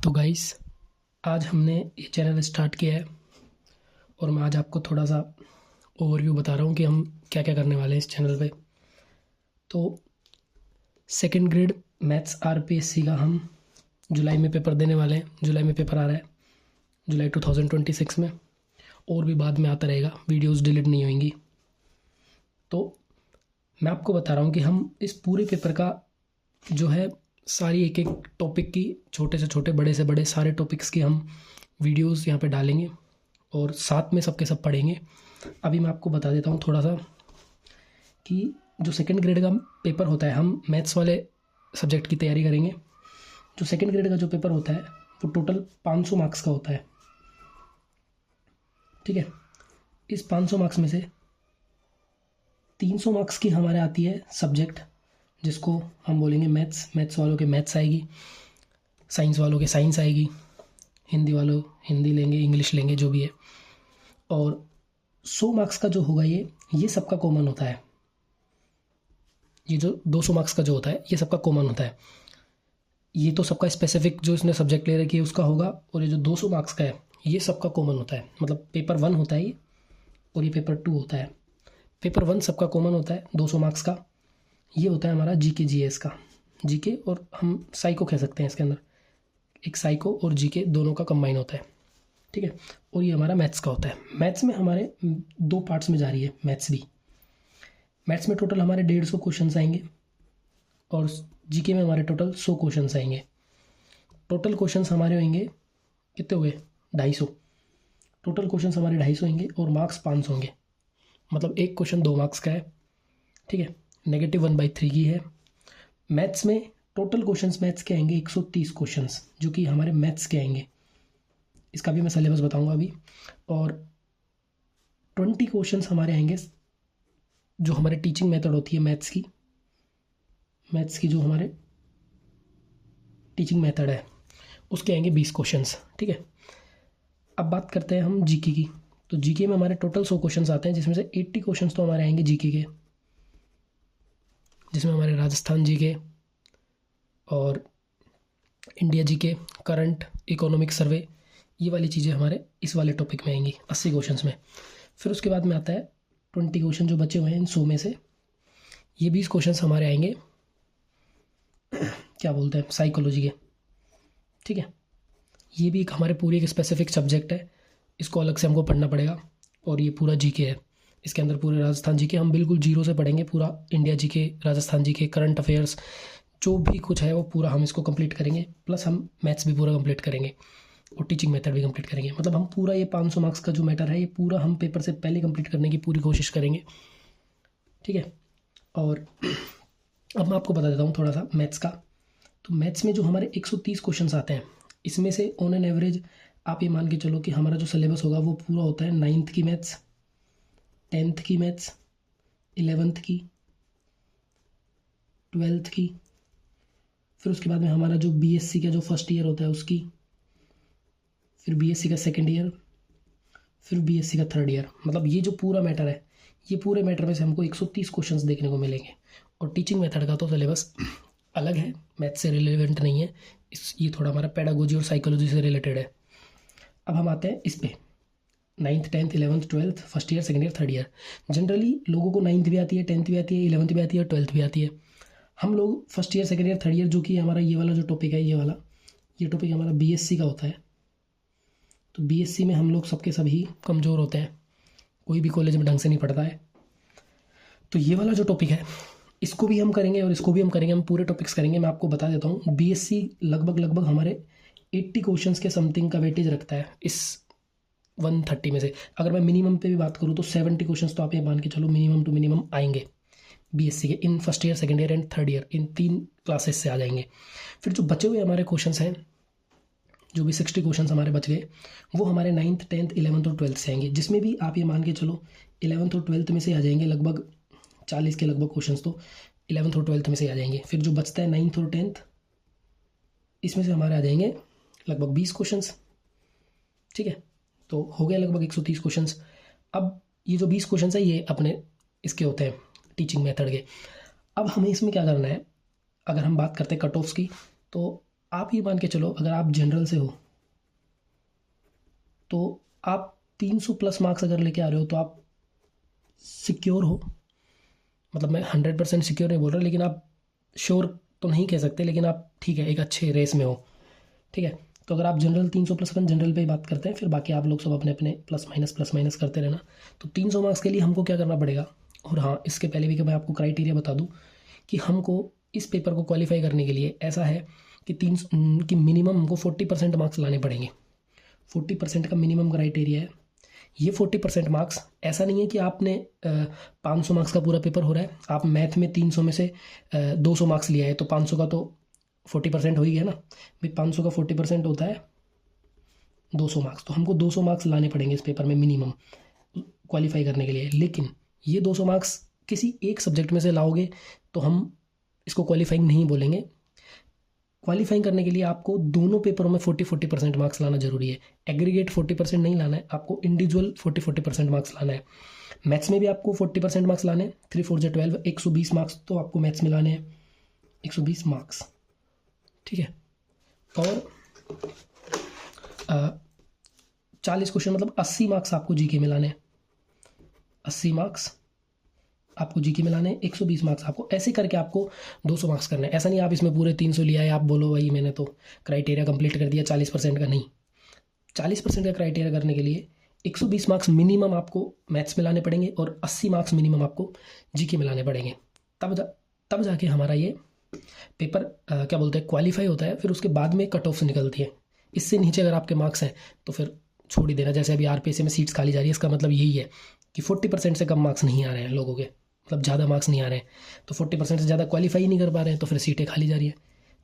तो गाइस, आज हमने ये चैनल स्टार्ट किया है और मैं आज आपको थोड़ा सा ओवरव्यू बता रहा हूँ कि हम क्या क्या करने वाले हैं इस चैनल पे। तो सेकंड ग्रेड मैथ्स आरपीएससी का हम जुलाई में पेपर देने वाले हैं। जुलाई में पेपर आ रहा है, जुलाई 2026 में, और भी बाद में आता रहेगा, वीडियोस डिलीट नहीं होंगी। तो मैं आपको बता रहा हूँ कि हम इस पूरे पेपर का जो है सारी एक एक टॉपिक की, छोटे से छोटे बड़े से बड़े सारे टॉपिक्स की हम वीडियोस यहाँ पे डालेंगे और साथ में सबके सब पढ़ेंगे। अभी मैं आपको बता देता हूँ थोड़ा सा कि जो सेकंड ग्रेड का पेपर होता है, हम मैथ्स वाले सब्जेक्ट की तैयारी करेंगे। जो सेकंड ग्रेड का जो पेपर होता है वो टोटल 500 मार्क्स का होता है, ठीक है। इस 500 मार्क्स में से 300 मार्क्स की हमारे आती है सब्जेक्ट, जिसको हम बोलेंगे मैथ्स। मैथ्स वालों के मैथ्स आएगी, साइंस वालों के साइंस आएगी, हिंदी वालों हिंदी लेंगे, इंग्लिश लेंगे, जो भी है। और 100 मार्क्स का जो होगा ये सबका कॉमन होता है। ये जो 200 मार्क्स का जो होता है ये सबका कॉमन होता है। ये तो सबका स्पेसिफिक जो इसने सब्जेक्ट ले रखी है उसका होगा, और ये जो 200 मार्क्स का है ये सबका कॉमन होता है। मतलब पेपर 1 होता है ये, और ये पेपर 2 होता है। पेपर 1 सबका कॉमन होता है 200 मार्क्स का। ये होता है हमारा जीके जीएस का। जीके और हम साइको कह सकते हैं, इसके अंदर एक साइको और जीके दोनों का कंबाइन होता है, ठीक है। और ये हमारा मैथ्स का होता है। मैथ्स में हमारे 2 पार्ट्स में जा रही है मैथ्स भी। मैथ्स में टोटल हमारे 150 क्वेश्चन आएंगे और जीके में हमारे टोटल 100 क्वेश्चन आएंगे। टोटल क्वेश्चन हमारे होंगे, कितने हुए, 250। टोटल क्वेश्चन हमारे 250 होंगे और मार्क्स 500 होंगे। मतलब एक क्वेश्चन 2 मार्क्स का है, ठीक है। -1/3 की है। मैथ्स में टोटल क्वेश्चंस मैथ्स के आएंगे 130 क्वेश्चंस, जो कि हमारे मैथ्स के आएंगे। इसका भी मैं सिलेबस बताऊंगा अभी। और 20 क्वेश्चंस हमारे आएंगे जो हमारे टीचिंग मेथड होती है मैथ्स की जो हमारे टीचिंग मेथड है उसके आएंगे 20 क्वेश्चंस, ठीक है। अब बात करते हैं हम जीके की। तो जीके में हमारे टोटल 100 क्वेश्चंस आते हैं, जिसमें से 80 क्वेश्चंस तो हमारे आएंगे जीके के, जिसमें हमारे राजस्थान जीके और India GK, current, economic survey, ये वाली चीज़ें हमारे इस वाले टॉपिक में आएंगी 80 क्वेश्चंस में। फिर उसके बाद में आता है 20 क्वेश्चन जो बचे हुए हैं इन 100 में से। ये 20 क्वेश्चंस हमारे आएंगे क्या बोलते हैं, साइकोलॉजी के, ठीक है। ये भी एक हमारे पूरी एक स्पेसिफिक सब्जेक्ट है, इसको अलग से हमको पढ़ना पड़ेगा। और ये पूरा जीके है, इसके अंदर पूरे राजस्थान जीके हम बिल्कुल जीरो से पढ़ेंगे। पूरा India GK, Rajasthan GK, current affairs, जो भी कुछ है वो पूरा हम इसको कंप्लीट करेंगे। प्लस हम मैथ्स भी पूरा कंप्लीट करेंगे और टीचिंग मेथड भी कंप्लीट करेंगे। मतलब हम पूरा ये 500 मार्क्स का जो मैटर है ये पूरा हम पेपर से पहले कंप्लीट करने की पूरी कोशिश करेंगे, ठीक है। और अब मैं आपको बता देता हूँ थोड़ा सा मैथ्स का। तो मैथ्स में जो हमारे 130 क्वेश्चन आते हैं, इसमें से ऑन एन एवरेज आप ये मान के चलो कि हमारा जो सिलेबस होगा वो पूरा होता है 9th की मैथ्स, 10th की मैथ्स, 11th की, 12th की। फिर उसके बाद में हमारा जो बीएससी का जो फर्स्ट ईयर होता है उसकी, फिर बीएससी का सेकेंड ईयर, फिर बीएससी का थर्ड ईयर। मतलब ये जो पूरा मैटर है, ये पूरे मैटर में से हमको 130 क्वेश्चंस देखने को मिलेंगे। और टीचिंग मेथड का तो सिलेबस अलग है, मैथ से रिलेवेंट नहीं है। ये थोड़ा हमारा पेडागोजी और साइकोलॉजी से रिलेटेड है। अब हम आते हैं इस पे 9th, 10th, 11th, 12th, first year, second year, third year. Generally लोगों को 9th भी आती है, 10th भी आती है, 11th भी आती है और 12th भी आती है। हम लोग first year, second year, third year, जो कि हमारा ये वाला जो टॉपिक है, ये टॉपिक हमारा बीएससी का होता है। तो बीएससी में हम लोग सबके सभी कमज़ोर होते हैं, कोई भी कॉलेज में ढंग से नहीं पढ़ता है। तो ये वाला जो टॉपिक है इसको भी हम करेंगे और इसको भी हम करेंगे, हम पूरे टॉपिक्स करेंगे। मैं आपको बता देता हूँ, बीएससी लगभग हमारे 80 क्वेश्चंस के समथिंग का वेटेज रखता है इस 130 में से। अगर मैं मिनिमम पे भी बात करूँ तो 70 क्वेश्चंस तो आप ये मान के चलो मिनिमम टू मिनिमम आएंगे बीएससी के, in first year, second year and third year, in 3 classes से आ जाएंगे। फिर जो बचे हुए हमारे क्वेश्चंस हैं, जो भी 60 क्वेश्चंस हमारे बच गए, वो हमारे 9th, 10th, 11th और 12th से आएंगे। जिसमें भी आप ये मान के चलो 11th और 12th में से आ जाएंगे लगभग 40 के लगभग क्वेश्चंस तो 11th और 12th में से आ जाएंगे। फिर जो बचता है 9th और 10th, इसमें से हमारे आ जाएंगे लगभग 20 क्वेश्चंस, ठीक है। तो हो गया लगभग 130 क्वेश्चंस। अब ये जो 20 क्वेश्चंस है ये अपने इसके होते हैं टीचिंग मेथड के। अब हमें इसमें क्या करना है, अगर हम बात करते हैं कट ऑफ्स की, तो आप ये मान के चलो अगर आप जनरल से हो तो आप 300 प्लस मार्क्स अगर लेके आ रहे हो तो आप सिक्योर हो। मतलब मैं 100% सिक्योर नहीं बोल रहा, लेकिन आप श्योर तो नहीं कह सकते, लेकिन आप ठीक है एक अच्छे रेस में हो। ठीक है, तो अगर आप जनरल 300 प्लस, अपन जनरल पे ही बात करते हैं, फिर बाकी आप लोग सब अपने अपने प्लस माइनस करते रहना। तो 300 मार्क्स के लिए हमको क्या करना पड़ेगा। और हाँ, इसके पहले भी कि मैं आपको क्राइटेरिया बता दूँ कि हमको इस पेपर को क्वालिफाई करने के लिए ऐसा है कि कि मिनिमम हमको 40% मार्क्स लाने पड़ेंगे। 40% का मिनिमम क्राइटेरिया है। ये 40% मार्क्स ऐसा नहीं है कि आपने 500 मार्क्स का पूरा पेपर हो रहा है, आप मैथ में 300 में से 200 मार्क्स लिया है तो 500 का तो 40% हो ही गया ना भाई। 500 का 40% होता है 200 मार्क्स, तो हमको 200 मार्क्स लाने पड़ेंगे इस पेपर में मिनिमम क्वालिफाई करने के लिए। लेकिन ये 200 मार्क्स किसी एक सब्जेक्ट में से लाओगे तो हम इसको क्वालिफाइंग नहीं बोलेंगे। क्वालिफाइंग करने के लिए आपको दोनों पेपरों में 40% मार्क्स लाना जरूरी है। एग्रीगेट 40% नहीं लाना है, आपको इंडिविजुअल 40% मार्क्स लाना है। मैथ्स में भी आपको 40% मार्क्स लाने हैं। 3 4 12, 120 मार्क्स तो आपको मैथ्स में लाने हैं, 120 मार्क्स। ठीक है, और 40 क्वेश्चन मतलब 80 मार्क्स आपको जीके में लाने हैं। 80 मार्क्स आपको जीके में लाने हैं, 120 मार्क्स आपको, ऐसे करके आपको 200 मार्क्स करने हैं। ऐसा नहीं आप इसमें पूरे 300 लिया है, आप बोलो भाई मैंने तो क्राइटेरिया कंप्लीट कर दिया 40% का। नहीं, 40% का क्राइटेरिया करने के लिए 120 मार्क्स मिनिमम आपको मैथ्स में लाने पड़ेंगे और 80 मार्क्स मिनिमम आपको जीके में लाने पड़ेंगे। तब जाके हमारा ये पेपर क्या बोलते हैं क्वालिफाई होता है। फिर उसके बाद में कट ऑफ्स निकलती है। इससे नीचे अगर आपके मार्क्स हैं तो फिर छोड़ ही देना। जैसे अभी आरपीएससी में सीट्स खाली जा रही है, इसका मतलब यही है कि 40% से कम मार्क्स नहीं आ रहे हैं लोगों के, मतलब ज़्यादा मार्क्स नहीं आ रहे हैं, तो 40% से ज़्यादा क्वालिफाई नहीं कर पा रहे हैं, तो फिर सीटें खाली जा रही है।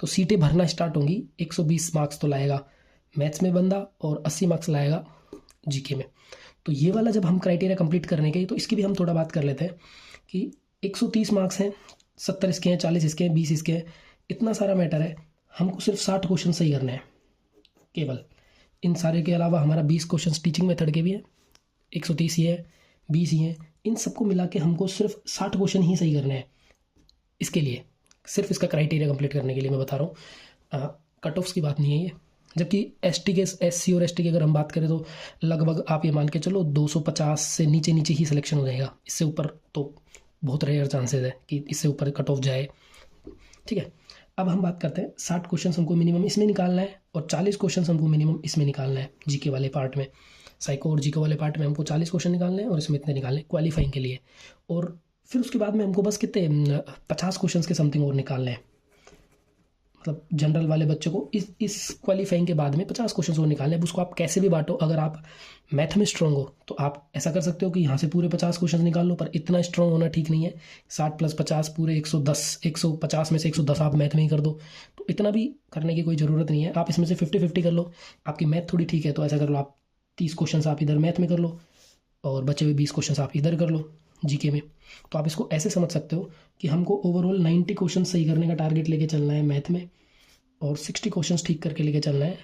तो सीटें भरना स्टार्ट होंगी। 120 मार्क्स तो लाएगा मैथ्स में बंदा और 80 मार्क्स लाएगा जीके में। तो ये वाला जब हम क्राइटेरिया कंप्लीट करने के, तो इसकी भी हम थोड़ा बात कर लेते हैं कि 130 मार्क्स हैं, 70 इसके हैं, 40 इसके हैं, 20 इसके हैं, इतना सारा मैटर है। हमको सिर्फ 60 क्वेश्चन सही करने हैं केवल। इन सारे के अलावा हमारा 20 क्वेश्चन टीचिंग मेथड के भी है, 130 ही है, 20 ही है, इन सबको मिला के हमको सिर्फ 60 क्वेश्चन ही सही करने हैं। इसके लिए सिर्फ इसका क्राइटेरिया कंप्लीट करने के लिए मैं बता रहा हूँ, कट ऑफ्स की बात नहीं है ये। जबकि एसटी के, एससी और एसटी की अगर हम बात करें तो लगभग आप ये मान के चलो 250 से नीचे नीचे ही सिलेक्शन हो जाएगा। इससे ऊपर तो बहुत रेयर चांसेस है कि इससे ऊपर कट ऑफ जाए। ठीक है, अब हम बात करते हैं 60 क्वेश्चन हमको मिनिमम इसमें निकालना है और 40 क्वेश्चन हमको मिनिमम इसमें निकालना है जीके वाले पार्ट में। साइको और जीके वाले पार्ट में हमको 40 क्वेश्चन निकालने हैं और इसमें इतने निकालने क्वालिफाइंग के लिए। और फिर उसके बाद में हमको बस कितने 50 क्वेश्चन के समथिंग और निकालने हैं। मतलब जनरल वाले बच्चों को इस क्वालिफाइंग के बाद में 50 क्वेश्चन और निकालने हैं। उसको आप कैसे भी बांटो, अगर आप मैथ में स्ट्रॉन्ग हो तो आप ऐसा कर सकते हो कि यहाँ से पूरे 50 क्वेश्चन निकाल लो, पर इतना स्ट्रॉन्ग होना ठीक नहीं है। 60 + 50 पूरे 110, 150 में से 110 आप मैथ में ही कर दो, तो इतना भी करने की कोई ज़रूरत नहीं है। आप इसमें से 50-50 कर लो। आपकी मैथ थोड़ी ठीक है तो ऐसा कर लो, आप 30 क्वेश्चन आप इधर मैथ में कर लो और बचे हुए 20 क्वेश्चन आप इधर कर लो जीके में। तो आप इसको ऐसे समझ सकते हो कि हमको ओवरऑल 90 क्वेश्चन सही करने का टारगेट लेके चलना है मैथ में और 60 क्वेश्चन ठीक करके लेके चलना है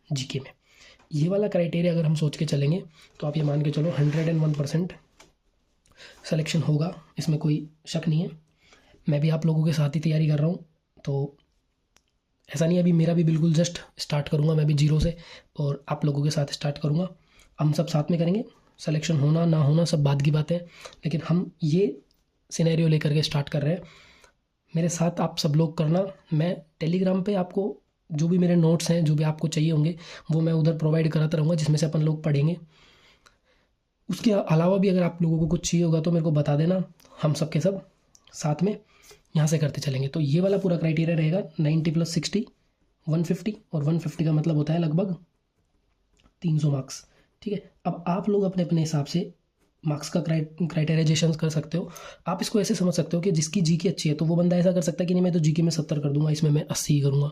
जीके में। ये वाला क्राइटेरिया अगर हम सोच के चलेंगे तो आप ये मान के चलो 101% सिलेक्शन होगा, इसमें कोई शक नहीं है। मैं भी आप लोगों के साथ ही तैयारी कर रहा हूँ, तो ऐसा नहीं है, अभी मेरा भी बिल्कुल जस्ट स्टार्ट करूँगा मैं भी 0 से और आप लोगों के साथ स्टार्ट करूँगा। हम सब साथ में करेंगे। सिलेक्शन होना ना होना सब बात की बात है, लेकिन हम ये सिनेरियो लेकर के स्टार्ट कर रहे हैं। मेरे साथ आप सब लोग करना। मैं टेलीग्राम पे आपको जो भी मेरे नोट्स हैं, जो भी आपको चाहिए होंगे, वो मैं उधर प्रोवाइड कराता रहूँगा, जिसमें से अपन लोग पढ़ेंगे। उसके अलावा भी अगर आप लोगों को कुछ चाहिए होगा तो मेरे को बता देना, हम सब के सब साथ में यहाँ से करते चलेंगे। तो ये वाला पूरा क्राइटेरिया रहेगा 90 + 60 150, और 150 का मतलब होता है लगभग 300 मार्क्स। ठीक है, अब आप लोग अपने अपने हिसाब से मार्क्स का क्राइटेराइजेशन कर सकते हो। आप इसको ऐसे समझ सकते हो कि जिसकी जीके अच्छी है तो वो बंदा ऐसा कर सकता है कि नहीं मैं तो जीके में 70 कर दूंगा, इसमें मैं 80 करूँगा,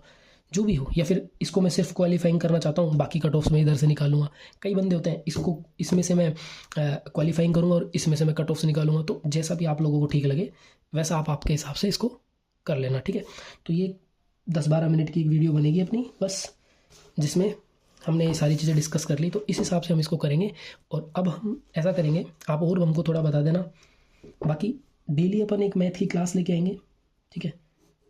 जो भी हो। या फिर इसको मैं सिर्फ क्वालिफाइंग करना चाहता हूँ, बाकी कट ऑफ्स में इधर से निकालूंगा। कई बंदे होते हैं इसको इसमें से मैं क्वालिफाइंग करूँगा और इसमें से मैं कट ऑफ्स निकालूंगा। तो जैसा भी आप लोगों को ठीक लगे वैसा आप आपके हिसाब से इसको कर लेना। ठीक है, तो ये 10-12 मिनट की एक वीडियो बनेगी अपनी बस, जिसमें हमने ये सारी चीज़ें डिस्कस कर ली। तो इस हिसाब से हम इसको करेंगे। और अब हम ऐसा करेंगे, आप और हमको थोड़ा बता देना। बाकी डेली अपन एक मैथ की क्लास लेके आएंगे, ठीक है,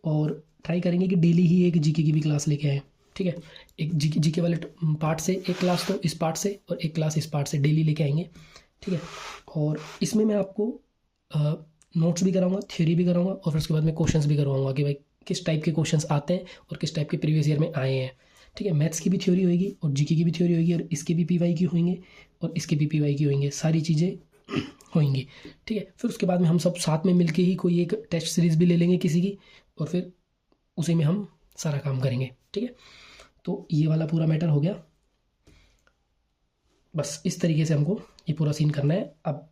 और ट्राई करेंगे कि डेली ही एक जीके की भी क्लास लेके आएँ। ठीक है। एक जीके वाले पार्ट से एक क्लास तो इस पार्ट से और एक क्लास इस पार्ट से डेली लेके आएंगे, ठीक है। और इसमें मैं आपको नोट्स भी कराऊंगा, थ्योरी भी कराऊंगा और फिर उसके बाद में क्वेश्चंस भी करवाऊंगा कि भाई किस टाइप के क्वेश्चंस आते हैं और किस टाइप के प्रीवियस ईयर में आए हैं, ठीक है। मैथ्स की भी थ्योरी होगी और जीके की भी थ्योरी होगी और इसके भी पीवाई की होंगे और इसके भी पीवाई की होंगे, सारी चीज़ें होंगी, ठीक है। फिर उसके बाद में हम सब साथ में मिलके ही कोई एक टेस्ट सीरीज़ भी ले लेंगे किसी की और फिर उसी में हम सारा काम करेंगे, ठीक है। तो ये वाला पूरा मैटर हो गया। बस इस तरीके से हमको ये पूरा सीन करना है। अब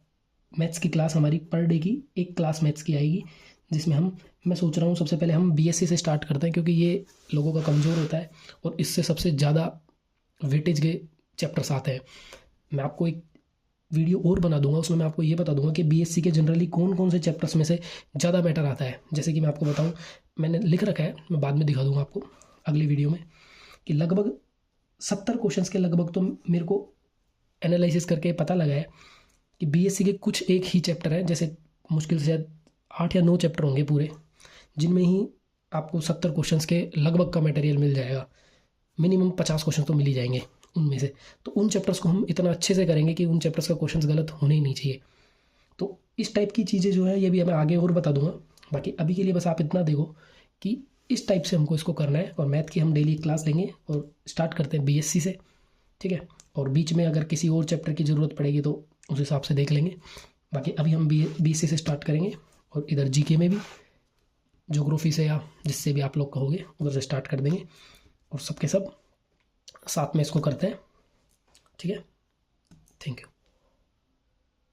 मैथ्स की क्लास हमारी पर डे की एक क्लास मैथ्स की आएगी, जिसमें मैं सोच रहा हूँ सबसे पहले हम बीएससी से स्टार्ट करते हैं, क्योंकि ये लोगों का कमज़ोर होता है और इससे सबसे ज़्यादा वेटेज के चैप्टर्स आते हैं। मैं आपको एक वीडियो और बना दूंगा, उसमें मैं आपको ये बता दूंगा कि बीएससी के जनरली कौन कौन से चैप्टर्स में से ज़्यादा मैटर आता है। जैसे कि मैं आपको बताऊँ, मैंने लिख रखा है, मैं बाद में दिखा दूंगा आपको अगली वीडियो में, कि लगभग 70 क्वेश्चंस के लगभग तो मेरे को एनालिसिस करके पता लगा है कि बीएससी के कुछ एक ही चैप्टर हैं, जैसे मुश्किल से शायद 8 या 9 चैप्टर होंगे पूरे, जिनमें ही आपको 70 क्वेश्चंस के लगभग का मटेरियल मिल जाएगा। मिनिमम 50 क्वेश्चन तो मिल ही जाएंगे उनमें से। तो उन चैप्टर्स को हम इतना अच्छे से करेंगे कि उन चैप्टर्स का क्वेश्चंस गलत होने ही नहीं चाहिए। तो इस टाइप की चीज़ें जो है ये भी मैं आगे और बता दूंगा। बाकी अभी के लिए बस आप इतना देखो कि इस टाइप से हमको इसको करना है। और मैथ की हम डेली क्लास लेंगे और स्टार्ट करते हैं बीएससी से, ठीक है। और बीच में अगर किसी और चैप्टर की ज़रूरत पड़ेगी तो उस हिसाब से देख लेंगे। बाकी अभी हम बीएससी से स्टार्ट करेंगे और इधर जीके में भी ज्योग्राफी से या जिससे भी आप लोग कहोगे उधर से स्टार्ट कर देंगे और सबके सब साथ में इसको करते हैं, ठीक है। Thank you.